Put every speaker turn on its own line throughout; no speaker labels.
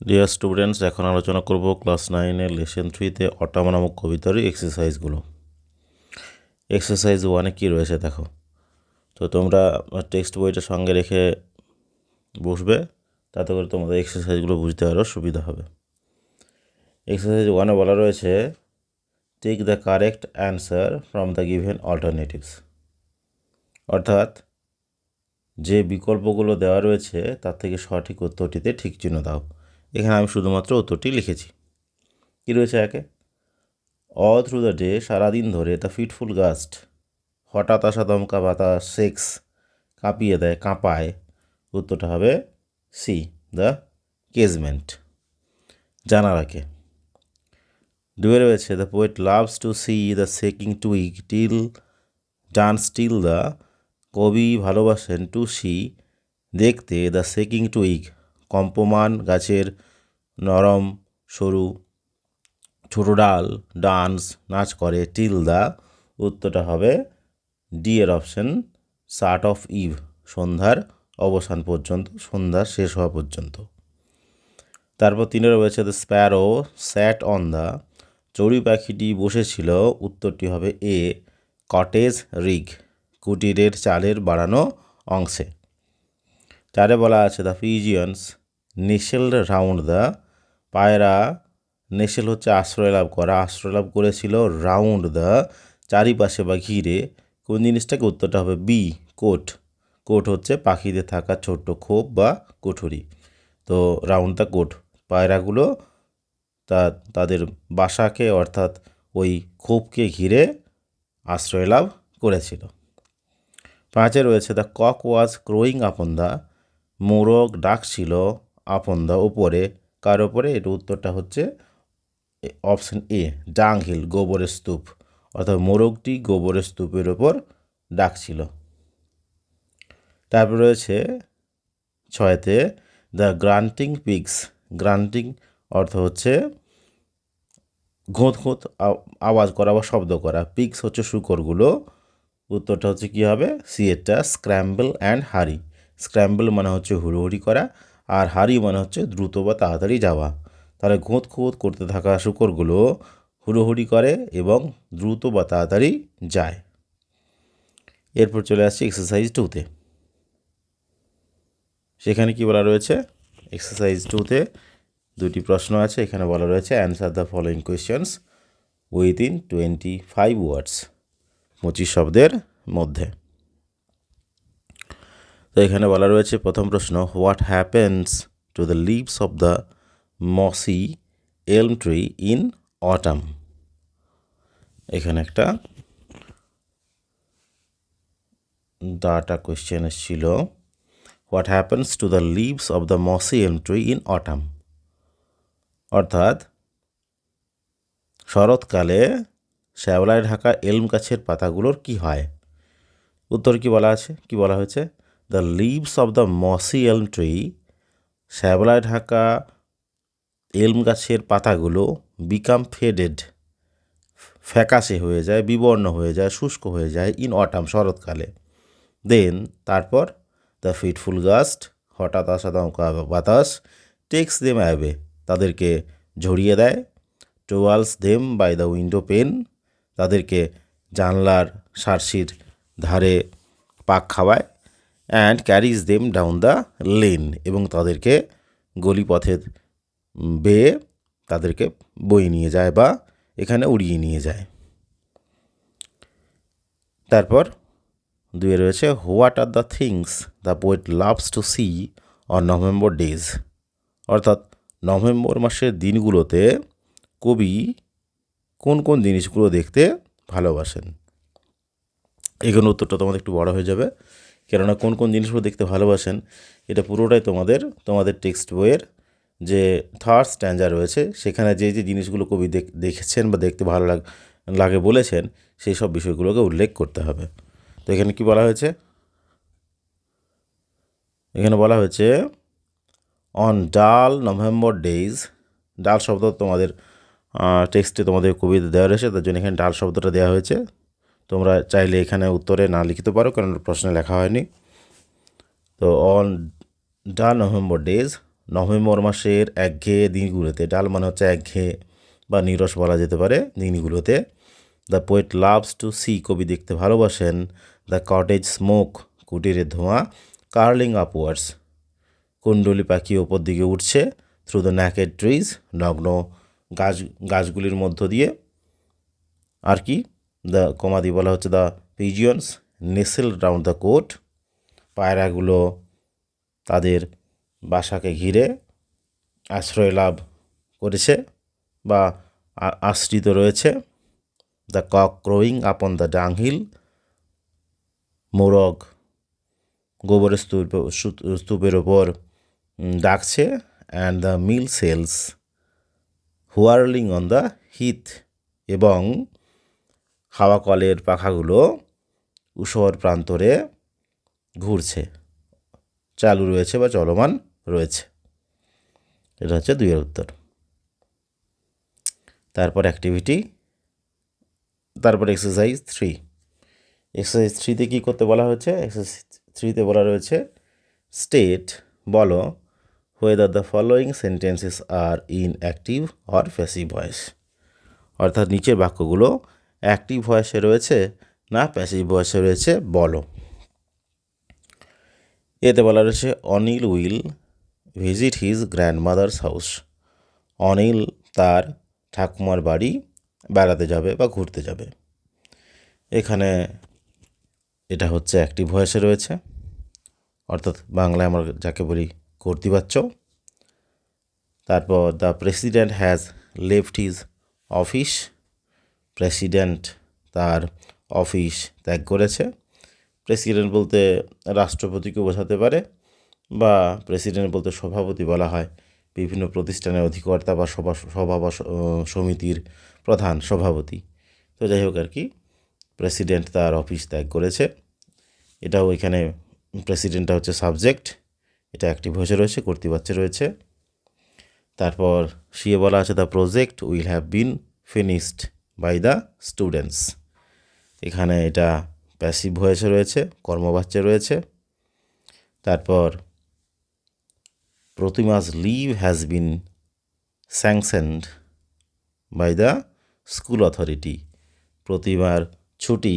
Dear students, এখন আলোচনা করব ক্লাস 9-এর লেসন 3-তে অটাম নামক কবিতার এক্সারসাইজগুলো। এক্সারসাইজ 1-এ কী রয়েছে দেখো। তো তোমরা টেক্সট বইটা সঙ্গে রেখে বসবে, তাতে করে তোমাদের এক্সারসাইজগুলো বুঝতে আরও সুবিধা হবে। এক্সারসাইজ 1-এ বলা রয়েছে, take the correct answer from the given alternatives. অর্থাৎ যে বিকল্পগুলো দেওয়া রয়েছে তার থেকে সঠিক উত্তরটিতে ঠিক চিহ্ন দাও। এখানে আমি শুধুমাত্র উত্তরটি লিখেছি। কী রয়েছে একে? অল থ্রু দ্য ডে, সারাদিন ধরে দ্য ফিটফুল গাস্ট, হঠাৎ আসা দমকা বাতাস, সেক্স, কাঁপিয়ে দেয়, কাঁপায়। উত্তরটা হবে সি, দ্য কেজমেন্ট, জানালাকে। দুয়ে রয়েছে, the poet loves to C the checking twig till dance till the, কবি ভালোবাসেন টু সি, দেখতে, দ্য সেকিং টুইগ, কম্পমান গাছের নরম সরু ছোটো ডাল, ডান্স নাচ করে, টিল দা, উত্তরটা হবে ডি এর অপশন, সার্ট অফ ইভ, সন্ধ্যার অবসান পর্যন্ত, সন্ধ্যার শেষ হওয়া পর্যন্ত। তারপর 3 রয়েছে, the sparrow sat on the, চড়ুই পাখিটি বসেছিল, উত্তরটি হবে এ, কটেজ রিগ, কুটিরের চালের বাড়ানো অংশে। 4 বলা আছে, দ্য পিজিয়ন্স নেশেলড রাউন্ড দ্য, পায়রা নেশেল হচ্ছে আশ্রয় লাভ করা, আশ্রয় লাভ করেছিল রাউন্ড দ্য, চারিপাশে বা ঘিরে কোন জিনিসটাকে, উত্তরটা হবে বি, কোট। কোট হচ্ছে পাখিদের থাকা ছোট্ট খোপ বা কোঠরি। তো রাউন্ড দ্য কোট, পায়রাগুলো তাদের বাসাকে অর্থাৎ ওই খোপকে ঘিরে আশ্রয় লাভ করেছিল। 5 রয়েছে, the cock was ক্রোয়িং upon the, মোরগ ডাকছিল আপন দ্য, ওপরে, কার ওপরে? এর উত্তরটা হচ্ছে অপশন এ, ডাং হিল, গোবরের স্তূপ, অর্থাৎ মোরগটি গোবরের স্তূপের ওপর ডাকছিল। তারপর রয়েছে 6তে, দ্য গ্রান্টিং পিগস, গ্রান্টিং অর্থ হচ্ছে ঘোঁত ঘোঁত আওয়াজ করা বা শব্দ করা, পিগস হচ্ছে শূকরগুলো, উত্তরটা হচ্ছে কী হবে? সি এরটা, স্ক্র্যাম্বল অ্যান্ড হারি। স্ক্র্যাম্বল মানে হচ্ছে হুড়োহুড়ি করা, আর হারি মানে হচ্ছে দ্রুত বা তাড়াতাড়ি যাওয়া। তাহলে ঘোঁত ঘোঁত করতে থাকা শূকরগুলো হুড়োহুড়ি করে এবং দ্রুত বা তাড়াতাড়ি যায়। এরপর চলে আসছি এক্সারসাইজ 2-তে। সেখানে কি বলা রয়েছে? এক্সারসাইজ 2-তে 2টি প্রশ্ন আছে। এখানে বলা রয়েছে, answer the following questions within 25 words, 25 শব্দের মধ্যে। তো এখানে বলা রয়েছে প্রথম প্রশ্ন, what happens to the leaves of the mossy elm tree in autumn. এখানে একটা ডাটা কোয়েশ্চেন এসেছিল, what happens to the leaves of the mossy elm tree in autumn, অর্থাৎ শরৎকালে শ্যাওলায় ঢাকা এলম গাছের পাতাগুলোর কি হয়। উত্তর কি বলা আছে, কি বলা হয়েছে? The leaves of the mossy elm tree, শ্যাওলায় Dhaka এলম গাছের পাতাগুলো, বিকাম ফেডেড, ফ্যাকাশে হয়ে যায়, বিবর্ণ হয়ে যায়, শুষ্ক হয়ে যায়, ইন অটাম, শরৎকালে। দেন, তারপর, দ্য ফিটফুল গাস্ট, হঠাৎ আসা দমকা বাতাস, টেক্স দেম অ্যাওয়ে, তাদেরকে ঝরিয়ে দেয়, twirls them by the window pane, তাদেরকে জানলার সার্সির ধারে পাক খাওয়ায়, and carries them down the lane, এবং তাদেরকে গলিপথের বেয়ে তাদেরকে বয়ে নিয়ে যায় বা এখানে উড়িয়ে নিয়ে যায়। তারপর 2 রয়েছে, what are the things the poet loves to see on November days, অর্থাৎ নভেম্বর মাসের দিনগুলোতে কবি কোন কোন জিনিসগুলো দেখতে ভালোবাসেন। এখানে উত্তরটা তোমাদের একটু বড় হয়ে যাবে, কেননা কোন কোন জিনিসগুলো দেখতে ভালোবাসেন এটা পুরোটাই তোমাদের টেক্সট বইয়ের যে থার্ড স্ট্যান্জা রয়েছে, সেখানে যে যে জিনিসগুলো কবি দেখেছেন বা দেখতে ভালো লাগে বলেছেন, সেই সব বিষয়গুলোকে উল্লেখ করতে হবে। তো এখানে কি বলা হয়েছে? এখানে বলা হয়েছে, অন ডাল নভেম্বর ডেজ, ডাল শব্দ তোমাদের টেক্সটে তোমাদের কবিতা দেওয়া রয়েছে, তার জন্য এখানে ডাল শব্দটা দেওয়া হয়েছে। তোমরা চাইলে এখানে উত্তরে না লিখতে পারো, কারণ প্রশ্নে লেখা হয়নি। তো অন ডাল নভেম্বর ডেজ নভেম্বর মাসের একঘেয়ে দিনগুলোতে, ডাল মানে হচ্ছে একঘেয়ে বা নিরস বলা যেতে পারে, দিনগুলোতে the poet loves to see, কবি দেখতে ভালোবাসেন, দ্য কটেজ স্মোক, কুটিরের ধোঁয়া, কার্লিং আপওয়ার্ডস, কুণ্ডলি পাখি ওপর দিকে উঠছে, থ্রু দ্য ন্যাকেড ট্রিজ, নগ্ন গাছগুলির মধ্য দিয়ে, আর কি দ্য কমাদি বলা হচ্ছে the pigeons nestle round the cote, পায়রাগুলো তাদের বাসাকে ঘিরে আশ্রয় লাভ করেছে বা আশ্রিত রয়েছে, দ্য কক ক্রোয়িং আপন দ্য ডাংহিল, মোরগ গোবরের স্তূপের ওপর ডাকছে, and the mill sails whirling on the heath, এবং হাওয়া কলের পাখাগুলো ঊষর প্রান্তরে ঘুরছে, চালু রয়েছে বা চলমান রয়েছে। এটা হচ্ছে 2-এর উত্তর। তারপর অ্যাক্টিভিটি, তারপর এক্সারসাইজ 3। এক্সারসাইজ 3তে কী করতে বলা হয়েছে? এক্সারসাইজ 3তে বলা রয়েছে স্টেট, বলো, whether the following sentences are in active or passive voice, অর্থাৎ নিচের বাক্যগুলো অ্যাক্টিভ ভয়েসে রয়েছে না প্যাসিভ ভয়েসে রয়েছে বলো। এতে বলা রয়েছে Anil will visit his grandmother's house, Anil তার ঠাকুমার বাড়ি বেড়াতে যাবে বা ঘুরতে যাবে। এখানে এটা হচ্ছে অ্যাক্টিভ ভয়েসে রয়েছে, অর্থাৎ বাংলায় আমরা যাকে বলি কর্তৃবাচ্য। তারপর the president has left his office, president তার অফিস ত্যাগ করেছে। প্রেসিডেন্ট বলতে রাষ্ট্রপতিকে বোঝাতে পারে, বা প্রেসিডেন্ট বলতে সভাপতি বলা হয়, বিভিন্ন প্রতিষ্ঠানের অধিকর্তা বা সভা বা সমিতির প্রধান সভাপতি। তো যাই হোক আর কি, প্রেসিডেন্ট তার অফিস ত্যাগ করেছে, এটাও এখানে প্রেসিডেন্টটা হচ্ছে সাবজেক্ট, এটা অ্যাক্টিভ ভয়েসে রয়েছে, কর্তৃবাচ্যে রয়েছে। তারপর সিয়ে বলা আছে the project will have been finished by the students, এখানে এটা প্যাসিভ ভয়েসে রয়েছে, কর্মবাচ্যে রয়েছে। তারপর Pratima's leave has been sanctioned by the school authority, প্রতিমার ছুটি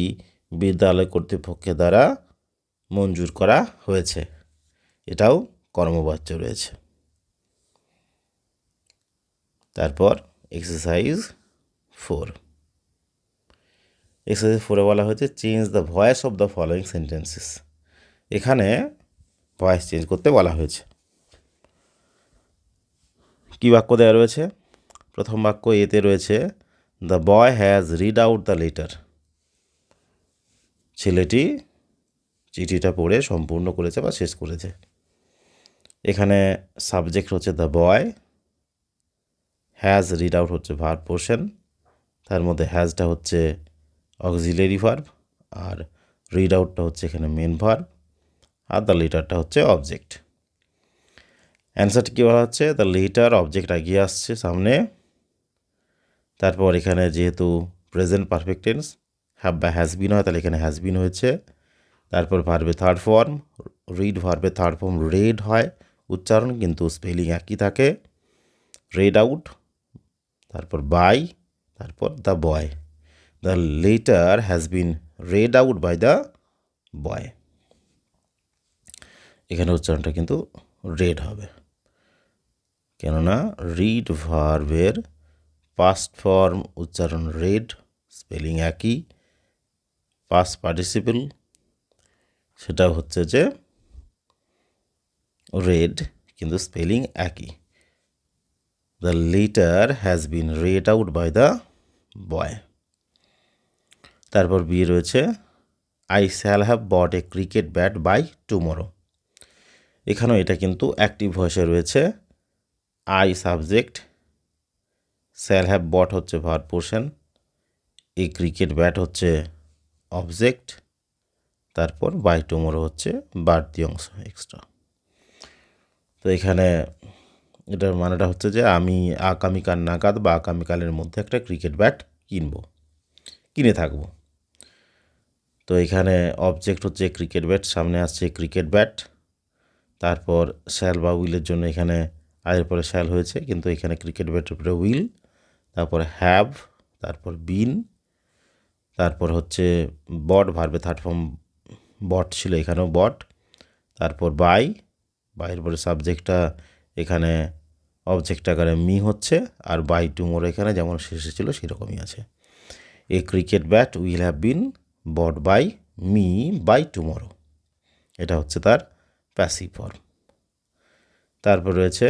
বিদ্যালয় কর্তৃপক্ষের দ্বারা মঞ্জুর করা হয়েছে, এটাও কর্মবাচ্য রয়েছে। তারপর এক্সারসাইজ 4। এক্সারসাইজ 4-এ বলা হয়েছে change the voice of the following sentences, এখানে ভয়েস চেঞ্জ করতে বলা হয়েছে। কী বাক্য দেওয়া রয়েছে? প্রথম বাক্য এতে রয়েছে the boy has read out the letter, ছেলেটি চিঠিটা পড়ে সম্পূর্ণ করেছে বা শেষ করেছে। এখানে সাবজেক্ট হচ্ছে the boy, has read out হচ্ছে ভার্ব পোর্শন, তার মধ্যে হ্যাজটা হচ্ছে অক্সিলারি ভার্ব, আর রিড আউটটা হচ্ছে এখানে মেন ভার্ব, আর দ্য লেটারটা হচ্ছে অবজেক্ট। অ্যান্সারটা কী বলা হচ্ছে? দ্য লেটার, অবজেক্ট এগিয়ে আসছে সামনে। তারপর এখানে যেহেতু প্রেজেন্ট পারফেক্ট টেন্স হ্যাভ বা হ্যাজ বিন হয়, তাহলে এখানে হ্যাজ বিন হয়েছে। তারপর ভার্বে থার্ড ফর্ম, রিড ভার্বে থার্ড ফর্ম রেড হয় উচ্চারণ, কিন্তু স্পেলিং একই থাকে, রেড আউট। তারপর বাই, তারপর the boy, the letter has been read out by the boy, এখানে উচ্চারণটা কিন্তু রেড হবে, কেননা রিড ভার্বের পাস্ট ফর্ম উচ্চারণ রেড, স্পেলিং একই, পাস্ট পার্টিসিপল সেটা হচ্ছে যে রেড, কিন্তু স্পেলিং একই। The letter has been read out by the boy. তারপর বিয়ে রয়েছে I shall have bought a cricket bat by tomorrow, এখানেও এটা কিন্তু অ্যাক্টিভ ভয়েসে রয়েছে। I subject, shall have bought হচ্ছে ভার্ব পোর্শন, এই ক্রিকেট ব্যাট হচ্ছে অবজেক্ট, তারপর বাই টুমরো হচ্ছে বাড়তি অংশ এক্সট্রা। তো এখানে এটার মানেটা হচ্ছে যে আমি আগামীকাল নাগাদ বা আগামীকালের মধ্যে একটা ক্রিকেট ব্যাট কিনে থাকবো। তো এখানে অবজেক্ট হচ্ছে ক্রিকেট ব্যাট, সামনে আসছে ক্রিকেট ব্যাট, তারপর শ্যাল বা উইলের জন্য এখানে আয়ের পরে শ্যাল হয়েছে, কিন্তু এখানে ক্রিকেট ব্যাটের উপরে উইল, তারপরে হ্যাভ, তারপর বিন, তারপর হচ্ছে বট, ভার্বে থার্ড ফর্ম বট ছিল, এখানেও বট, তারপর বাইয়ের পরে সাবজেক্টটা এখানে অবজেক্ট আকারে মি হচ্ছে, আর বাই টুমোরো এখানে যেমন শেষে ছিল সেরকমই আছে। A cricket bat will have been bought by me by tomorrow, এটা হচ্ছে তার প্যাসিভ ফর্ম। তারপর রয়েছে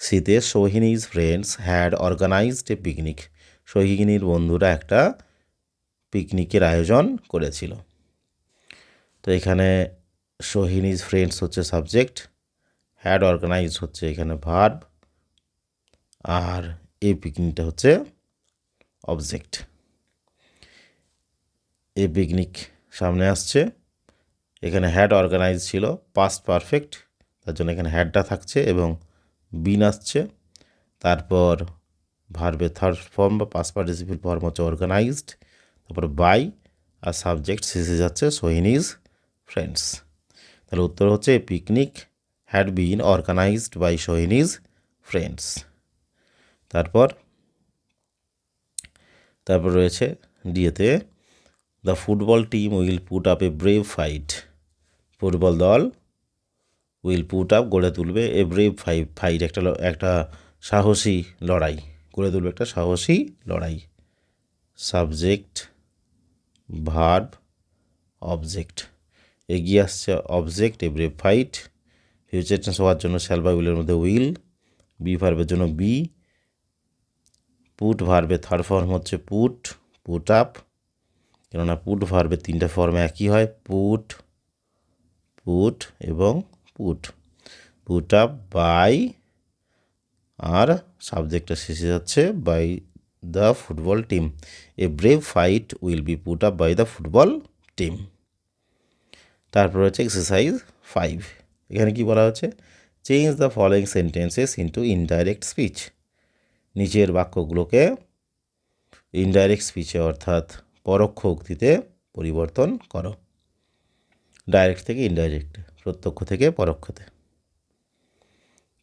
শীতে Sohini's friends had organised a picnic. সোহিনীর বন্ধুরা একটা পিকনিকের আয়োজন করেছিল। তো এখানে সোহিনীজ ফ্রেন্ডস হচ্ছে সাবজেক্ট, হ্যাড অর্গানাইজ হচ্ছে এখানে ভার্ব, আর এই পিকনিকটা হচ্ছে অবজেক্ট। এই পিকনিক সামনে আসছে, এখানে হ্যাড অর্গানাইজ ছিল পাস্ট পারফেক্ট, তার জন্য এখানে হ্যাডটা থাকছে এবং বিন আসছে। তারপর ভার্বের থার্ড ফর্ম বা পাস্ট পার্টিসিপল ফর্ম হচ্ছে অর্গানাইজড, তারপর বাই, আর সাবজেক্ট শেষে যাচ্ছে সোহিনীজ ফ্রেন্ডস। তাহলে উত্তর হচ্ছে picnic had been organised by Sohini's friends. তারপর রয়েছে ডিএতে, the football team will put up a brave fight. Football দল উইল পুট আপ গড়ে তুলবে, এ ব্রেভ ফাইট একটা সাহসী লড়াই, গড়ে তুলবে একটা সাহসী লড়াই। সাবজেক্ট, ভার্ব, অবজেক্ট, এগিয়ে আসছে অবজেক্ট, এ ব্রেভ ফাইট। ফিউচার টেন্স হওয়ার জন্য শ্যাল বা উইলের মধ্যে উইল, বি ভার্বের জন্য বি, পুট ভার্বের থার্ড ফর্ম হচ্ছে পুট আপ, কেননা পুট ভার্বের তিনটা ফর্ম একই হয়, পুট এবং পুট আপ বাই, আর সাবজেক্টটা শেষে যাচ্ছে by the football team. A brave fight will be put up by the football team. তারপর হচ্ছে এক্সারসাইজ 5, এখানে কি বলা হচ্ছে, change the following sentences into indirect speech. নিচের বাক্যগুলোকে ইনডাইরেক্ট স্পিচে অর্থাৎ পরোক্ষ উক্তিতে পরিবর্তন করো। ডাইরেক্ট থেকে ইনডাইরেক্ট, প্রত্যক্ষ থেকে পরোক্ষতে।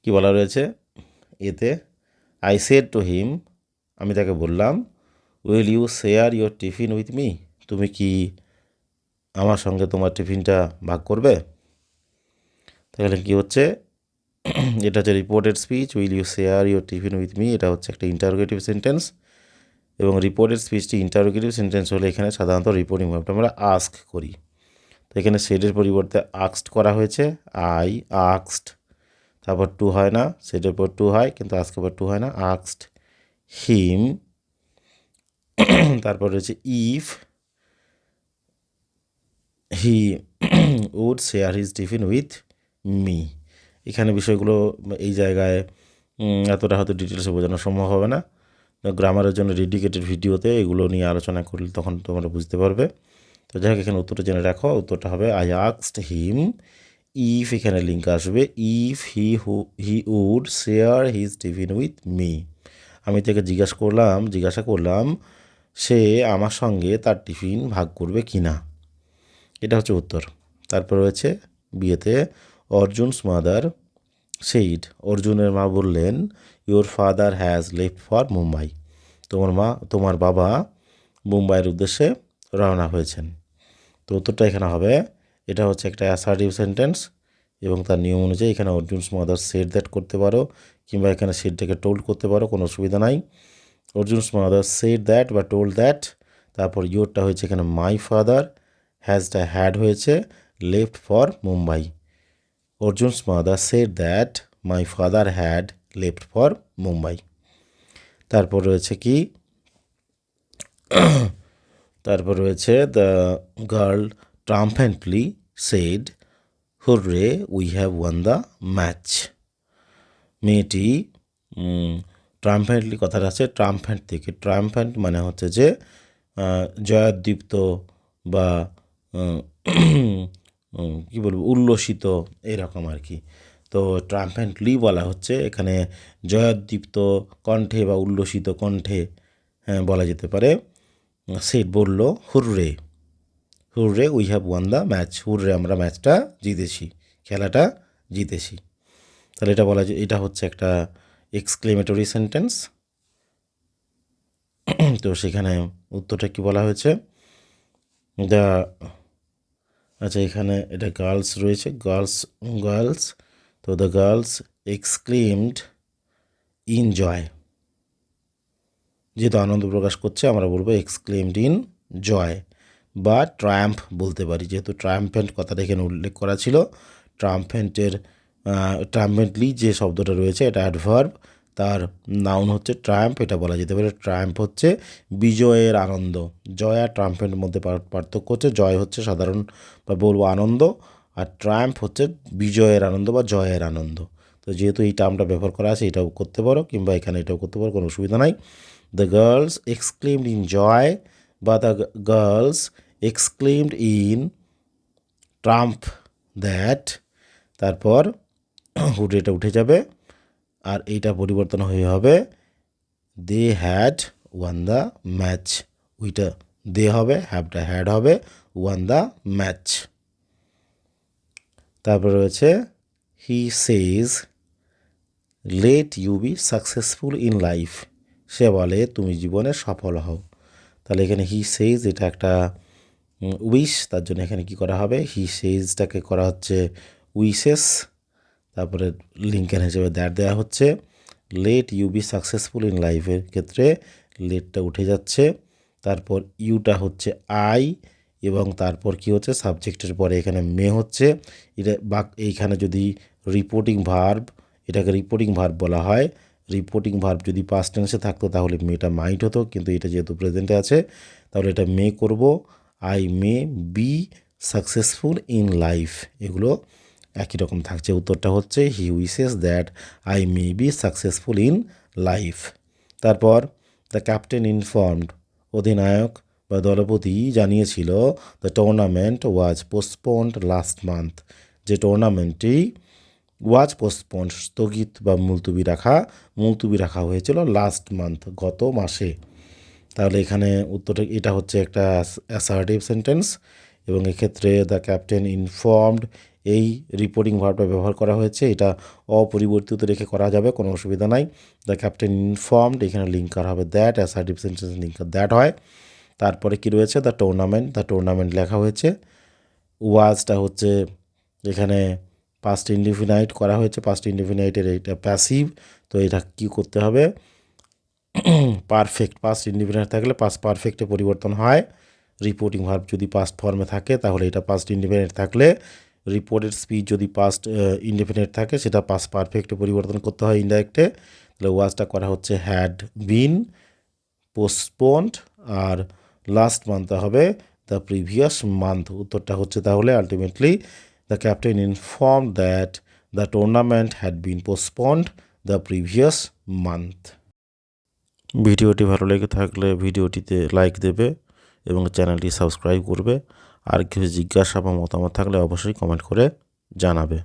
কি বলা রয়েছে এতে, আই সেড টু হিম, আমি তাকে বললাম, will you share your tiffin with me, তুমি কি আমার সঙ্গে তোমার টিফিনটা ভাগ করবে। তাহলে কি হচ্ছে, এটা হচ্ছে reported speech, will you share your tiffin with me, এটা হচ্ছে একটা ইন্টারোগেটিভ সেন্টেন্স, এবং রিপোর্টেড স্পিচটি ইন্টারোগেটিভ সেন্টেন্স হলে এখানে সাধারণত রিপোর্টিং ভার্বটা আমরা আস্ক করি। তো এখানে সেডের পরিবর্তে আস্কড করা হয়েছে, আই আস্কড, তারপর টু হয় না, সেডের পর টু হয় কিন্তু আস্কের পর টু হয় না, আস্কড হিম। তারপর রয়েছে if he would share his tiffin with me. এখানে বিষয়গুলো এই জায়গায় এতটা হয়তো ডিটেলসে বোঝানো সম্ভব হবে না, গ্রামারের জন্য ডেডিকেটেড ভিডিওতে এগুলো নিয়ে আলোচনা করলে তখন তোমরা বুঝতে পারবে। তো যাই হোক, এখানে উত্তরটা জেনে রাখো, উত্তরটা হবে আই আস্কড হিম ইফ, এখানে লিঙ্ক আসবে, if he would share his tiffin with me. আমি তাকে জিজ্ঞাসা করলাম সে আমার সঙ্গে তার টিফিন ভাগ করবে কি না, এটা হচ্ছে উত্তর। তারপর রয়েছে বিয়েতে, অর্জুনস মাদার সেইড, অর্জুনের মা বললেন, your father has left for Mumbai, তোমার বাবা মুম্বাইয়ের উদ্দেশ্যে রওনা হয়েছেন। তো উত্তরটা এখানে হবে, এটা হচ্ছে একটা অ্যাসার্টিভ সেন্টেন্স, এবং তার নিয়ম অনুযায়ী এখানে অর্জুনস মাদার সেড দ্যাট করতে পারো, কিংবা এখানে সেডটাকে টোল্ড করতে পারো, কোনো অসুবিধা নাই। অর্জুনস মাদার সেড দ্যাট বা টোল্ড দ্যাট, তারপর ইয়োরটা হয়েছে এখানে মাই ফাদার, হ্যাজটা হ্যাড হয়েছে left for Mumbai. Arjun's mother said that my father had left for Mumbai. তারপর রয়েছে কি, তারপর রয়েছে the girl triumphantly said, hurray we have won the match. মেয়েটি ট্রাম্পেন্টলি কথাটা আছে ট্রাম্পেন্ট থেকে, ট্রাম্পেন্ট মানে হচ্ছে যে জয়োদ্দীপ্ত বা কী বলবো উল্লসিত এরকম আর কি। তো ট্রাম্পেন্টলি বলা হচ্ছে এখানে জয়োদ্দীপ্ত কণ্ঠে বা উল্লসিত কণ্ঠে বলা যেতে পারে। সেট বলল, hurray we have won the match, hurray আমরা ম্যাচটা জিতেছি, খেলাটা জিতেছি। তাহলে এটা বলা যায় এটা হচ্ছে একটা এক্সক্লেমেটরি সেন্টেন্স। তো সেখানে উত্তরটা কি বলা হয়েছে, দ্য, আচ্ছা এখানে এটা গার্লস রয়েছে, গার্লস, তো the girls exclaimed in joy, যেহেতু আনন্দ প্রকাশ করছে আমরা বলবো এক্সক্লেমড ইন জয়, বা ট্রায়াম্ফ বলতে পারি, যেহেতু ট্রায়াম্ফেন্ট কথাটা এখানে উল্লেখ করা ছিল। ট্রায়াম্ফেন্টলি যে শব্দটা রয়েছে এটা অ্যাডভার্ব, তার নাউন হচ্ছে ট্রায়াম্ফ, এটা বলা যেতে পারে ট্রায়াম্ফ হচ্ছে বিজয়ের আনন্দ। জয় আর ট্রায়াম্ফের মধ্যে পার্থক্য হচ্ছে জয় হচ্ছে সাধারণ বা বলবো আনন্দ, আর ট্রায়াম্ফ হচ্ছে বিজয়ের আনন্দ বা জয়ের আনন্দ। তো যেহেতু এই টার্মটা ব্যবহার করা আছে এটাও করতে পারো, কিংবা এখানে এটাও করতে পারো, কোনো অসুবিধা নাই। The girls exclaimed in joy বা the girls exclaimed in triumph that, তারপর হুড এটা উঠে যাবে, আর এইটা পরিবর্তন হয়ে হবে they had won the match, ওইটা দে হবে, হ্যাভটা হ্যাড হবে, ওয়ান দ্য ম্যাচ। তারপর রয়েছে he says let you be successful in life, সে বলে তুমি জীবনে সফল হও। তাহলে এখানে হি সেজ এটা একটা উইশ, তার জন্য এখানে কি করা হবে, হি সেজটাকে করা হচ্ছে উইশেস, তারপরে লিঙ্কেন হিসেবে দ্যাট দেওয়া হচ্ছে। Let you be successful in লাইফের ক্ষেত্রে লেটটা উঠে যাচ্ছে, তারপর ইউটা হচ্ছে আই, এবং তারপর কি হচ্ছে সাবজেক্টের পরে এখানে মে হচ্ছে। এটা বা এইখানে যদি রিপোর্টিং ভার্ব, এটাকে রিপোর্টিং ভার্ব বলা হয়। রিপোর্টিং ভার্ব যদি পাস্ট টেন্সে থাকতো তাহলে মেটা মাইট হতো, কিন্তু এটা যেহেতু প্রেজেন্টে আছে তাহলে এটা মে করব। I may be successful in life, এগুলো একই রকম থাকছে। উত্তরটা হচ্ছে he wishes that I may be successful in life. তারপর দ্য ক্যাপ্টেন ইনফর্মড, অধিনায়ক বা দলপতি জানিয়েছিল the tournament was postponed last month, যে টুর্নামেন্টটি ওয়াজ পোস্টপন্ড স্থগিত বা মুলতুবি রাখা হয়েছিল লাস্ট মান্থ গত মাসে। তাহলে এখানে উত্তরটা এটা হচ্ছে একটা অ্যাসার্টিভ সেন্টেন্স, এবং এক্ষেত্রে দ্য ক্যাপ্টেন ইনফর্মড এই রিপোর্টিং ভার্বটা ব্যবহার করা হয়েছে, এটা অপরিবর্তিত রেখে করা যাবে, কোনো অসুবিধা নাই। দ্য ক্যাপ্টেন ইনফর্মড এখানে লিঙ্কার হবে that, assertive sentence linker that হয়। তারপরে কি রয়েছে দ্য টুর্নামেন্ট লেখা হয়েছে, ওয়াজটা হচ্ছে এখানে পাস্ট ইনডিফিনাইট করা হয়েছে, পাস্ট ইনডিফিনাইটের এটা প্যাসিভ, তো এটা কি করতে হবে পারফেক্ট, পাস্ট ইনডিফিনাইট থাকলে পাস্ট পারফেক্টে পরিবর্তন হয়। রিপোর্টিং ভার্ব যদি পাস্ট ফর্মে থাকে তাহলে এটা পাস্ট ইনডিফিনাইট থাকলে, রিপোর্টেড স্পিচ যদি পাস্ট ইনডিফিনাইট থাকে সেটা পাস্ট পারফেক্টে পরিবর্তন করতে হয় ইনডাইরেক্টে। তাহলে ওয়াজটা করা হচ্ছে হ্যাড বিন পোস্টপন্ড, আর লাস্ট মান্থে হবে দ্য প্রিভিয়াস মান্থ। উত্তরটা হচ্ছে তাহলে ultimately the captain informed that the tournament had been postponed the previous month. ভিডিওটি ভালো লেগে থাকলে ভিডিওটিতে লাইক দেবে এবং চ্যানেলটি সাবস্ক্রাইব করবে। আর কিছু জিজ্ঞাসা বা মতামত থাকলে অবশ্যই কমেন্ট করে জানাবে।